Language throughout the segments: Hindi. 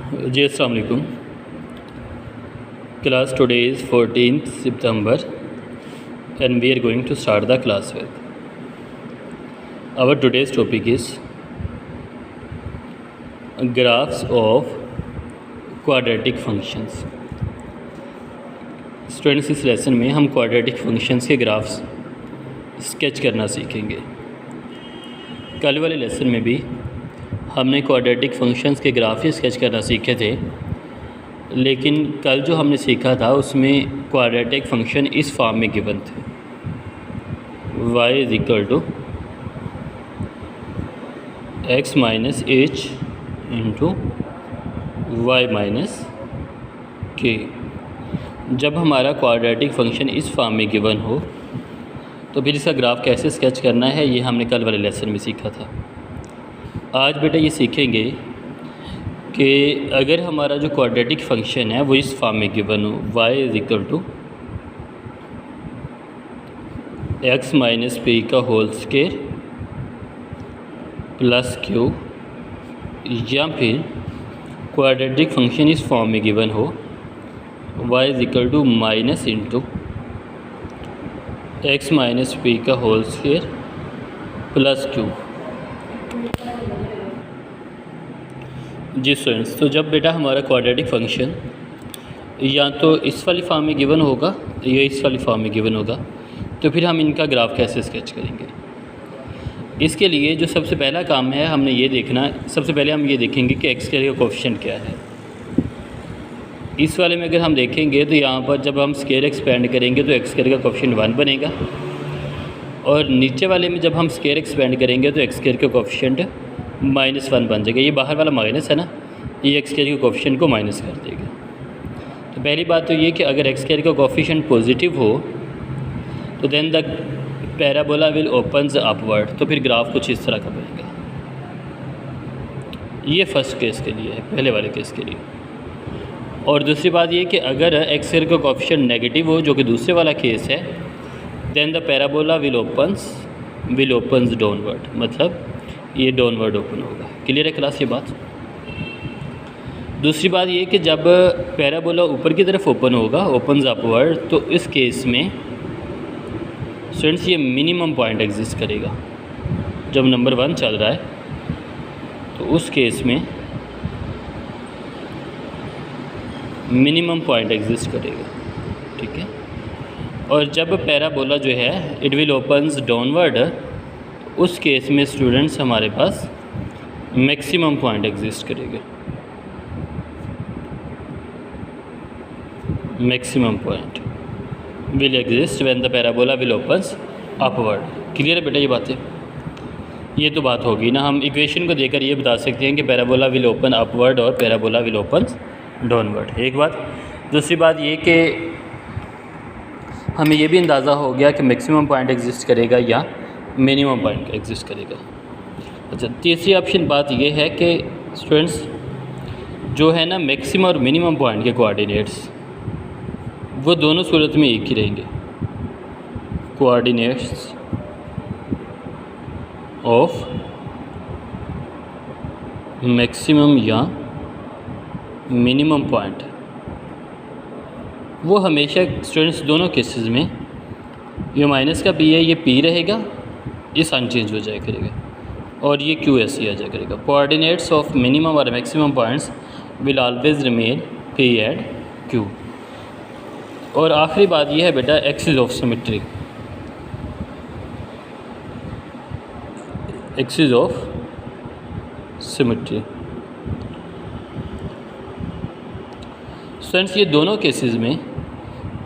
जी अस्सलाम वालेकुम। Class today is 14th September and we are going to start the class with. Our today's topic is graphs of quadratic functions. Students, इस लेसन में हम क्वाड्रेटिक फंक्शंस के ग्राफ्स स्केच करना सीखेंगे। कल वाले लेसन में भी हमने क्वाड्रेटिक फंक्शंस के ग्राफ ही स्केच करना सीखे थे, लेकिन कल जो हमने सीखा था उसमें क्वाड्रेटिक फंक्शन इस फॉर्म में गिवन थे। y is equal to x minus h into y minus k. जब हमारा क्वाड्रेटिक फंक्शन इस फॉर्म में गिवन हो तो फिर इसका ग्राफ कैसे स्केच करना है, ये हमने कल वाले लेसन में सीखा था। आज बेटा ये सीखेंगे कि अगर हमारा जो क्वाड्रेटिक फंक्शन है वो इस फॉर्म में गिवन हो, y is equal to x minus p का होल स्क्वायर प्लस क्यू, या फिर क्वाड्रेटिक फंक्शन इस फॉर्म में गिवन हो y is equal to minus into x minus p का होल स्क्वायर प्लस क्यू। जी स्टूडेंट्स, तो जब बेटा हमारा क्वाड्रेटिक फंक्शन या तो इस वाली फॉर्म में गिवन होगा या इस वाली फॉर्म में गिवन होगा, तो फिर हम इनका ग्राफ कैसे स्केच करेंगे। इसके लिए जो सबसे पहला काम है हमने ये देखना, सबसे पहले हम ये देखेंगे कि एक्स स्क्वायर का कोएफिशिएंट क्या है। इस वाले में अगर हम देखेंगे तो यहाँ पर जब हम स्क्वायर एक्सपेंड करेंगे तो एक्स स्क्वायर का कोएफिशिएंट 1 बनेगा, और नीचे वाले में जब हम स्क्वायर एक्सपेंड करेंगे तो एक्स स्क्वायर का कोएफिशिएंट -1 बन जाएगा। ये बाहर वाला माइनस है ना, ये एक्स स्क्वायर के कोएफिशिएंट को माइनस कर देगा। तो पहली बात तो ये कि अगर एक्स स्क्वायर का कोएफिशिएंट पॉजिटिव हो तो then the parabola will opens upward, तो फिर ग्राफ कुछ इस तरह का बनेगा। ये फर्स्ट केस के लिए है, पहले वाले केस के लिए। और दूसरी बात ये कि अगर एक्स स्क्वायर का कोएफिशिएंट नेगेटिव हो, जो कि दूसरे वाला केस है, then the parabola will opens downward, मतलब ये डाउनवर्ड ओपन होगा। क्लियर है क्लास ये बात। दूसरी बात ये कि जब पैराबोला ऊपर की तरफ ओपन होगा, ओपन्स अपवर्ड, तो इस केस में स्टूडेंट्स ये मिनिमम पॉइंट एग्जिस्ट करेगा। जब नंबर 1 चल रहा है तो उस केस में मिनिमम पॉइंट एग्जिस्ट करेगा, ठीक है। और जब पैराबोला जो है इट विल ओपन्स डाउनवर्ड, उस केस में स्टूडेंट्स हमारे पास मैक्सिमम पॉइंट एग्जिस्ट करेगा। Maximum point will exist when the parabola will opens upward. Clear है बेटा ये बातें। ये तो बात होगी ना, हम इक्वेशन को देकर ये बता सकते हैं कि पैराबोला विल ओपन अपवर्ड और पैराबोला विल ओपन डाउनवर्ड, एक बात। दूसरी बात ये कि हमें ये भी अंदाज़ा हो गया कि मैक्सिमम पॉइंट एग्जिस्ट करेगा या मिनिमम पॉइंट एग्जिस्ट करेगा। अच्छा, तीसरी ऑप्शन बात ये है कि स्टूडेंट्स जो है ना मैक्सिमम और मिनिमम पॉइंट के कोऑर्डिनेट्स वो दोनों सूरत में एक ही रहेंगे। कोऑर्डिनेट्स ऑफ मैक्सिमम या मिनिमम पॉइंट वो हमेशा स्टूडेंट्स दोनों केसेस में ये माइनस का पी है, ये पी रहेगा, ये साइन चेंज हो जाया करेगा, और ये क्यू ऐसे आ जाया करेगा। कोऑर्डिनेट्स ऑफ मिनिमम और maximum points will always remain P and Q. और आखिरी बात ये है बेटा axis of symmetry. Axis of symmetry students ये दोनों केसेस में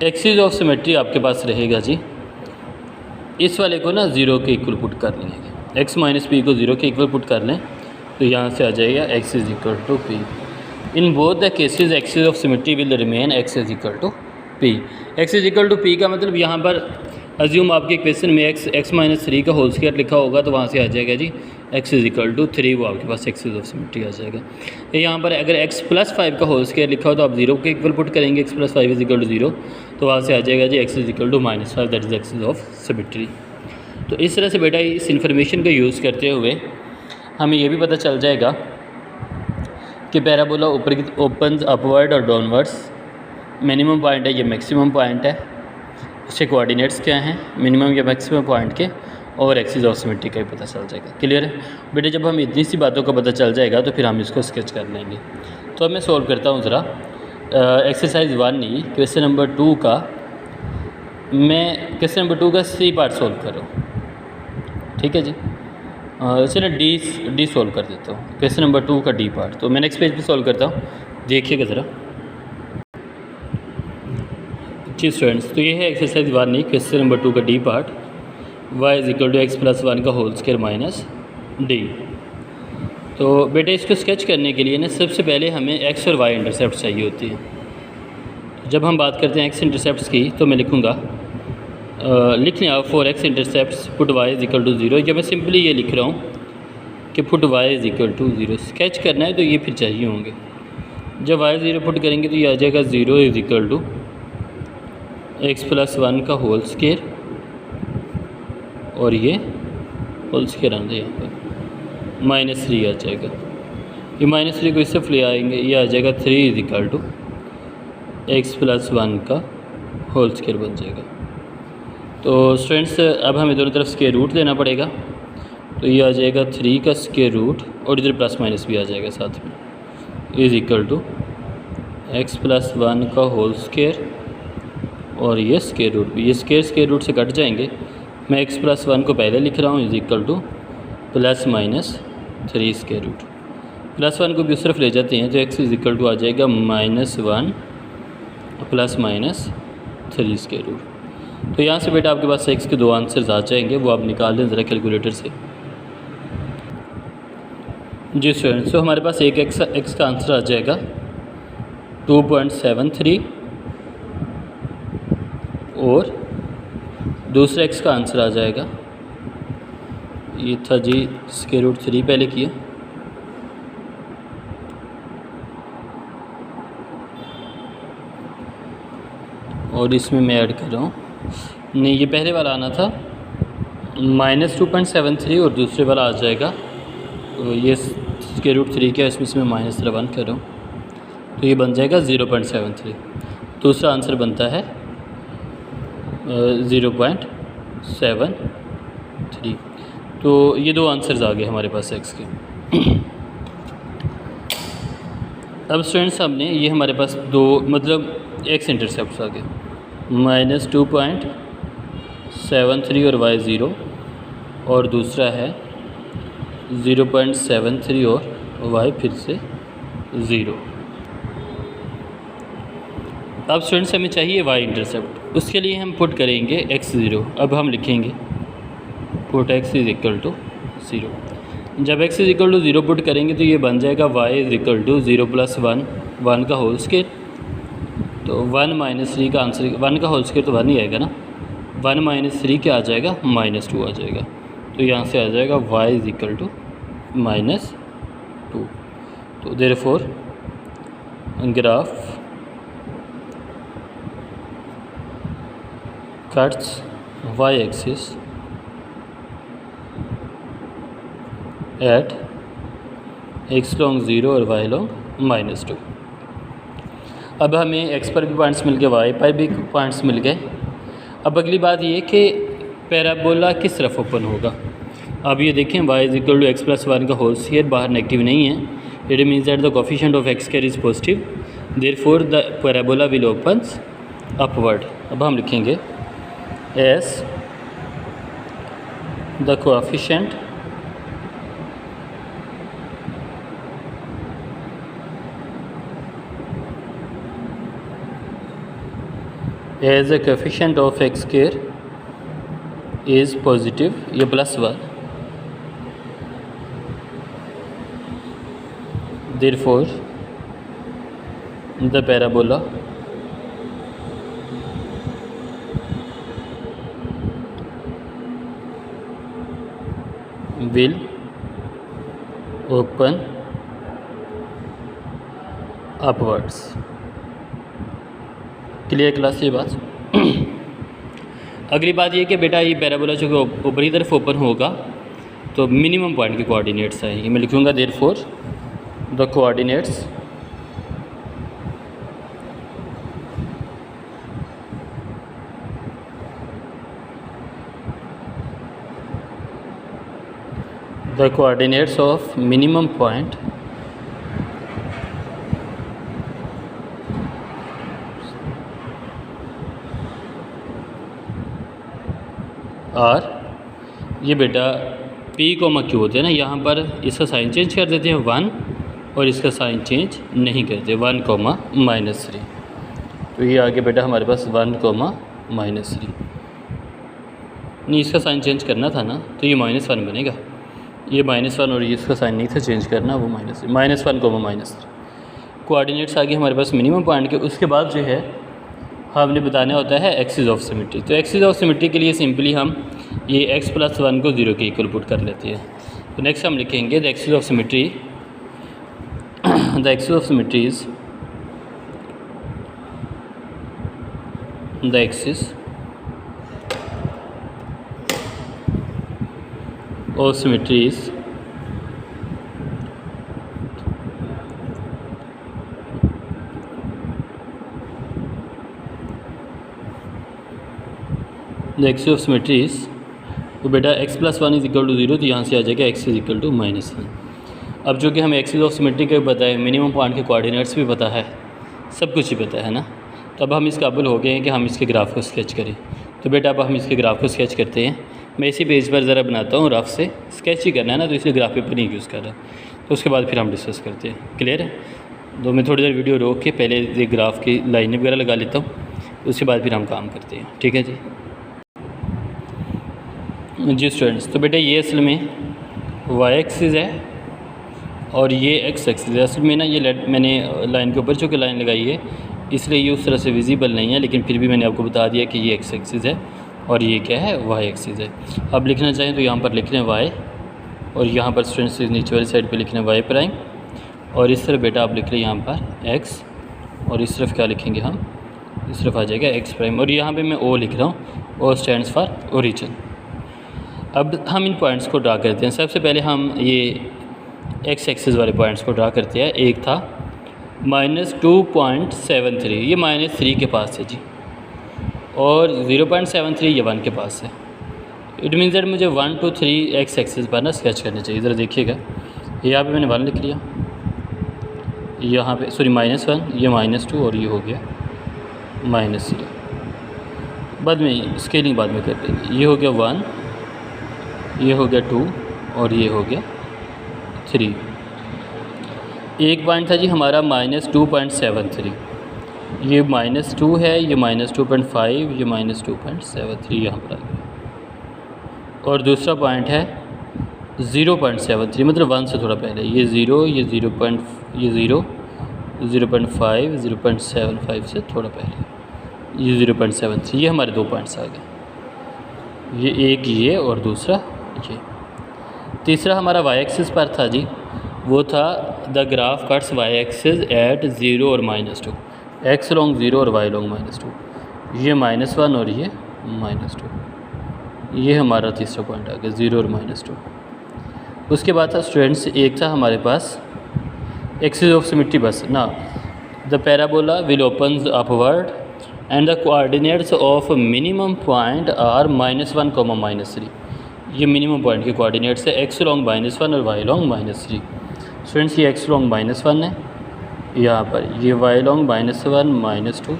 एक्सिस ऑफ सिमेट्री आपके पास रहेगा जी। इस वाले को ना 0 के इक्वल पुट कर लेंगे, x माइनस पी को 0 के इक्वल पुट कर लें तो यहाँ से आ जाएगा x is equal to p. In both the cases axis of symmetry will remain x is equal to p. x is equal to p का मतलब यहाँ पर अज्यूम आपके क्वेश्चन में x माइनस 3 का होल स्क्वायर लिखा होगा तो वहाँ से आ जाएगा जी x इज इक्वल टू 3, वो आपके पास एक्सिस ऑफ सिमेट्री आ जाएगा। यहाँ पर अगर x प्लस 5 का होल स्क्वायर लिखा हो तो आप 0 के इक्वल पुट करेंगे, x plus 5 is equal to 0, तो वहाँ से आ जाएगा जी x is equal to -5, that is axis of symmetry. तो इस तरह से बेटा इस इन्फॉर्मेशन को यूज़ करते हुए हमें ये भी पता चल जाएगा कि पैराबोला ऊपर की ओपन्स अपवर्ड और डाउनवर्ड्स, मिनिमम पॉइंट है ये मैक्सिमम पॉइंट है, उसके कोऑर्डिनेट्स क्या हैं मिनिमम या मैक्सिमम पॉइंट के, और एक्सिस ऑफ सिमेट्री का ही पता चल जाएगा। क्लियर है बेटे? जब हम इतनी सी बातों का पता चल जाएगा तो फिर हम इसको स्केच कर लेंगे। तो अब मैं सॉल्व करता हूँ ज़रा एक्सरसाइज 1 नहीं, क्वेश्चन नंबर 2 का। मैं क्वेश्चन नंबर 2 का सी पार्ट सॉल्व कर रहा हूँ, ठीक है जी। चलिए डी सॉल्व कर देता हूँ, क्वेश्चन नंबर 2 का डी पार्ट। तो मैं नेक्स्ट पेज पे सॉल्व करता हूँ, देखिएगा ज़रा जी स्टूडेंट्स। तो ये है एक्सरसाइज 1 नहीं, क्वेश्चन नंबर 2 का डी पार्ट, y = x+1 का होल स्क्वायर माइनस डी। तो बेटे इसको स्केच करने के लिए ना सबसे पहले हमें x और y इंटरसेप्ट चाहिए होती है। जब हम बात करते हैं x इंटरसेप्ट्स की तो मैं लिखूँगा लिख लें आप for x intercepts put y = 0। जब मैं सिंपली ये लिख रहा हूँ कि पुट y = 0, स्केच करना है तो ये फिर चाहिए होंगे। जब y 0 पुट करेंगे तो ये आ जाएगा 0 = x+1 का होल स्क्वायर, और ये होल स्क्वायर आना यहाँ पर -3 आ जाएगा। ये -3 को इससे ले आएंगे, ये आ जाएगा 3 = x+1 का होल स्क्वायर बन जाएगा। तो स्टूडेंट्स अब हमें दोनों तरफ स्क्वायर रूट लेना पड़ेगा। तो ये आ जाएगा 3 का स्क्वायर रूट, और इधर प्लस माइनस भी आ जाएगा साथ में, = x+1 का होल स्क्वायर, और ये स्क्वायर रूट भी, ये स्क्वायर रूट से कट जाएंगे। मैं x+1 को पहले लिख रहा हूँ = ±3 स्क्वायर रूट। +1 को भी उस तरफ ले जाते हैं तो x = आ जाएगा -1 ±3 स्क्वायर रूट। तो यहाँ से बेटा आपके पास x के 2 आंसर्स आ जाएंगे, वो आप निकाल लें ज़रा कैलकुलेटर से। जी स्टूडेंट्स, तो हमारे पास एक x का आंसर आ जाएगा 2.73, और दूसरे x का आंसर आ जाएगा, ये था जी √3 पहले किया, और इसमें मैं ऐड कर रहा हूँ, नहीं ये पहले वाला आना था -2.73, और दूसरे वाला आ जाएगा तो ये √3 क्या इसमें से मैं -1 कर रहा हूँ, तो ये बन जाएगा 0.73। दूसरा आंसर बनता है 0.73। तो ये 2 आंसर्स आ गए हमारे पास x के। अब स्टूडेंट्स हमने ये हमारे पास 2 मतलब x इंटरसेप्ट आ गए, -2.73 और y 0, और दूसरा है 0.73 और y फिर से 0। अब स्टूडेंट्स हमें चाहिए y इंटरसेप्ट, उसके लिए हम पुट करेंगे x 0। अब हम लिखेंगे पुट x = 0। जब x = 0 पुट करेंगे तो ये बन जाएगा y = 0 + 1 का होल स्क्वायर। तो 1 - 3 का आंसर, 1 का होल स्क्वायर तो 1 ही आएगा ना, 1 - 3 क्या आ जाएगा, -2 आ जाएगा। तो यहाँ से आ जाएगा y = -2। तो therefore graph cuts y axis at x long 0 और y long -2। अब हमें x पर भी पॉइंट्स मिल गए, y पर भी पॉइंट्स मिल गए। अब अगली बात ये कि पैराबोला किस तरफ ओपन होगा। अब ये देखें y = x+1 का होल स्क्वायर, बाहर नेगेटिव नहीं है, it means that the coefficient of x square is positive, therefore the parabola will opens upward. अब हम लिखेंगे as the coefficient of x square is positive, ये +1, therefore the parabola will open upwards। Clear class ये बात। अगली बात ये कि बेटा ये पैराबोला जो ऊपरी तरफ ओपन होगा तो मिनिमम पॉइंट के कोऑर्डिनेट्स आएंगे। मैं लिखूँगा therefore the coordinates of minimum point और ये बेटा P, Q होते हैं ना, यहाँ पर इसका साइन चेंज कर देते हैं 1 और इसका साइन चेंज नहीं करते 1, -3। तो ये आगे बेटा हमारे पास 1, -3 नहीं, इसका साइन चेंज करना था ना, तो ये -1 बनेगा। ये -1 और ये इसका साइन नहीं था चेंज करना, वो -1, -3। कोऑर्डिनेट्स आगे हमारे पास मिनिमम पॉइंट के। उसके बाद जो है हमने बताना होता है एक्सिस ऑफ सिमेट्री। तो एक्सिस ऑफ सिमेट्री के लिए सिंपली हम ये x + 1 को 0 के इक्वल पुट कर लेते हैं। तो नेक्स्ट हम लिखेंगे the axis of symmetry is the axis of symmetry is the axis of symmetry is, तो बेटा x + 1 = 0, तो यहाँ से आ जाएगा x = -1। अब जो कि हमें एक्सिस ऑफ सिमेट्री का भी पता है, मिनिमम पॉइंट के कोऑर्डिनेट्स भी पता है, सब कुछ ही पता है ना, तो अब हम इस काबिल हो गए हैं कि हम इसके ग्राफ को स्केच करें। तो बेटा अब हम इसके ग्राफ को स्केच करते हैं। मैं इसी पेज पर ज़रा बनाता हूँ, रफ से स्केच ही करना है ना, तो इसलिए ग्राफ पेपर नहीं यूज़ कर रहा। तो उसके बाद फिर हम डिस्कस करते हैं। क्लियर है? तो मैं थोड़ी देर वीडियो रोक के पहले ये ग्राफ की लाइनें वगैरह लगा लेता हूँ, उसके बाद फिर हम काम करते हैं। ठीक है जी स्टूडेंट्स। तो बेटा ये असल में y एक्सिस है और ये x एक्सिस है। असल में ना ये मैंने लाइन के ऊपर चूँकि लाइन लगाई है इसलिए ये उस तरह से विजिबल नहीं है, लेकिन फिर भी मैंने आपको बता दिया कि ये x एक्सिस है और ये क्या है, y एक्सिस है। अब लिखना चाहें तो यहाँ पर लिख लें y, और यहाँ पर स्टूडेंट्स नीचे वाली साइड पे लिख लें y प्राइम, और इस तरफ बेटा आप लिख लें यहाँ पर x, और इस तरफ क्या लिखेंगे हम, इस तरफ आ जाएगा x प्राइम, और यहाँ पर मैं o लिख रहा हूँ, o स्टैंड्स फॉर ओरिजिन। अब हम इन पॉइंट्स को ड्रा करते हैं। सबसे पहले हम ये x एक्सिस वाले पॉइंट्स को ड्रा करते हैं। एक था -2.73, ये -3 के पास है जी, और 0.73 ये 1 के पास है। इट मीन्स दैट मुझे 1 to 3 x एक्सिस पर ना स्केच करना चाहिए। ज़रा देखिएगा, यहाँ पे मैंने 1 लिख लिया, यहाँ पे सॉरी -1, ये -2 और ये हो गया -3। बाद में स्केलिंग बाद में कर देंगे। ये हो गया 1, ये हो गया 2 और ये हो गया 3। एक पॉइंट था जी हमारा -2.73, ये -2 है, ये -2.5, ये -2.73 यहाँ पर आ गया। और दूसरा पॉइंट है 0.73, मतलब 1 से थोड़ा पहले, ये 0, ये 0.5, 0.75 से थोड़ा पहले, ये 0.73। ये हमारे 2 पॉइंट्स आ गए, ये एक ये और दूसरा ये। तीसरा हमारा y एक्सिस पर था जी, वो था the graph cuts y axis at 0 और -2, x लॉन्ग 0 और y लॉन्ग -2, ये -1 और ये -2। ये हमारा तीसरा पॉइंट आ गया 0 और -2। उसके बाद था स्टूडेंट्स, एक था हमारे पास एक्सिस ऑफ सिमेट्री बस ना, the parabola will opens upward and the coordinates of minimum point are -1, -3। ये मिनिमम पॉइंट के कोऑर्डिनेट्स है, x लॉन्ग -1 और y लॉन्ग -3। स्टूडेंट्स ये x लॉन्ग -1 है यहाँ पर, ये y लॉन्ग -1, -2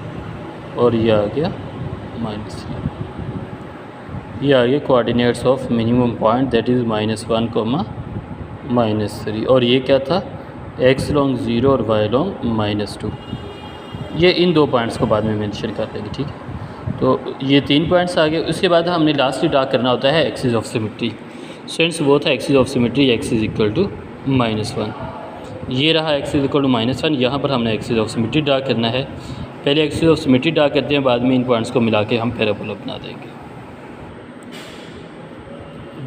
और ये आ गया -3। ये आ गया coordinates of minimum point that is -1, -3। और ये क्या था, x लॉन्ग 0 और y लॉन्ग -2। ये इन 2 पॉइंट्स को बाद में मेंशन कर देंगे। ठीक है, तो ये 3 पॉइंट्स आ गए। उसके बाद हमने लास्टली ड्रा करना होता है एक्सिस ऑफ सिमेट्री। स्टूडेंट्स वो था एक्सिस ऑफ सिमेट्री, x = -1। ये रहा x = -1। यहाँ पर हमने एक्सिस ऑफ सिमेट्री ड्रा करना है। पहले एक्सिस ऑफ सिमेट्री ड्रा करते हैं, बाद में इन पॉइंट्स को मिला के हम पैराबोला बना देंगे।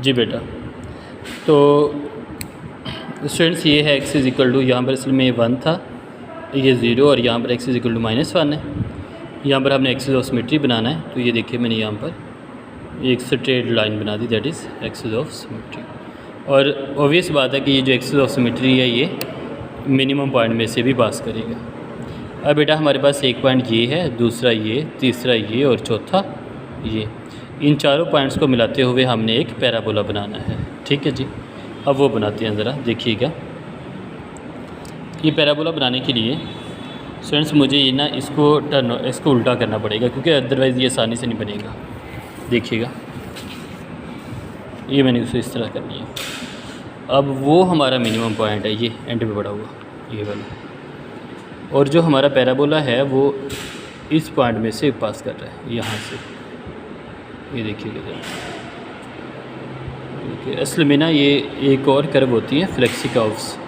जी बेटा, तो स्टूडेंट्स ये है एक्सिस = यहाँ पर इसमें 1 था, ये 0 और यहाँ पर एक्सिस = -1 है। यहाँ पर हमने एक्सिस ऑफ सिमेट्री बनाना है, तो ये देखिए मैंने यहाँ पर एक स्ट्रेट लाइन बना दी, that is axis of symmetry. और ऑब्वियस बात है कि ये जो एक्सिस ऑफ सिमेट्री है ये मिनिमम पॉइंट में से भी पास करेगा। अब बेटा हमारे पास एक पॉइंट ये है, दूसरा ये, तीसरा ये और चौथा ये। इन चारों पॉइंट्स को मिलाते हुए हमने एक पैराबोला बनाना है। ठीक है जी, अब वो बनाते हैं, ज़रा देखिएगा। ये पैराबोला बनाने के लिए स्टूडेंट्स मुझे ये ना इसको उल्टा करना पड़ेगा, क्योंकि अदरवाइज़ ये आसानी से नहीं बनेगा। देखिएगा, ये मैंने उसे इस तरह करनी है। अब वो हमारा मिनिमम पॉइंट है, ये एंड पे पड़ा हुआ ये वाला, और जो हमारा पैराबोला है वो इस पॉइंट में से पास कर रहा है, यहाँ से। ये देखिएगा जरा, असल में ना ये एक और कर्व होती है फ्लेक्सी कर्व्स,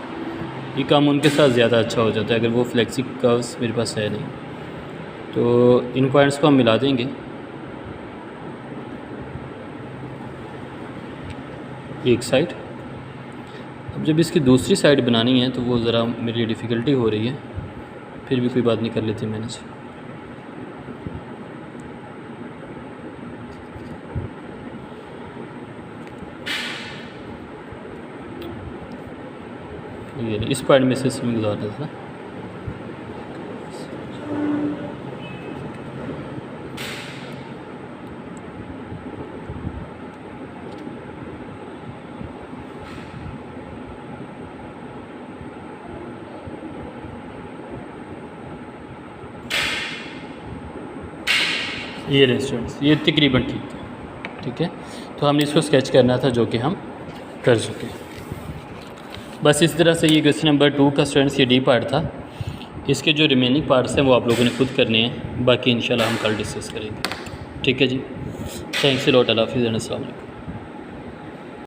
ये काम उनके साथ ज़्यादा अच्छा हो जाता है। अगर वो फ्लेक्सी कर्व्स मेरे पास है नहीं, तो इन पॉइंट्स को हम मिला देंगे। एक साइड, अब जब इसकी दूसरी साइड बनानी है तो वो ज़रा मेरे लिए डिफ़िकल्टी हो रही है, फिर भी कोई बात नहीं, कर लेते मैनेज। ये इस पॉइंट में से इसमें गुजारना था। ये रहे स्टूडेंट्स, ये तकरीबन ठीक है। ठीक है, तो हमने इसको स्केच करना था, जो कि हम कर चुके। बस इस तरह से ये क्वेश्चन नंबर 2 का स्टूडेंट्स ये डी पार्ट था। इसके जो रिमेनिंग पार्ट्स हैं वो आप लोगों ने खुद करने हैं, बाकी इंशाल्लाह हम कल डिस्कस करेंगे। ठीक है जी, थैंक्स अ लॉट, अल्लाह हाफ़िज़ एंड अस्सलाम वालेकुम।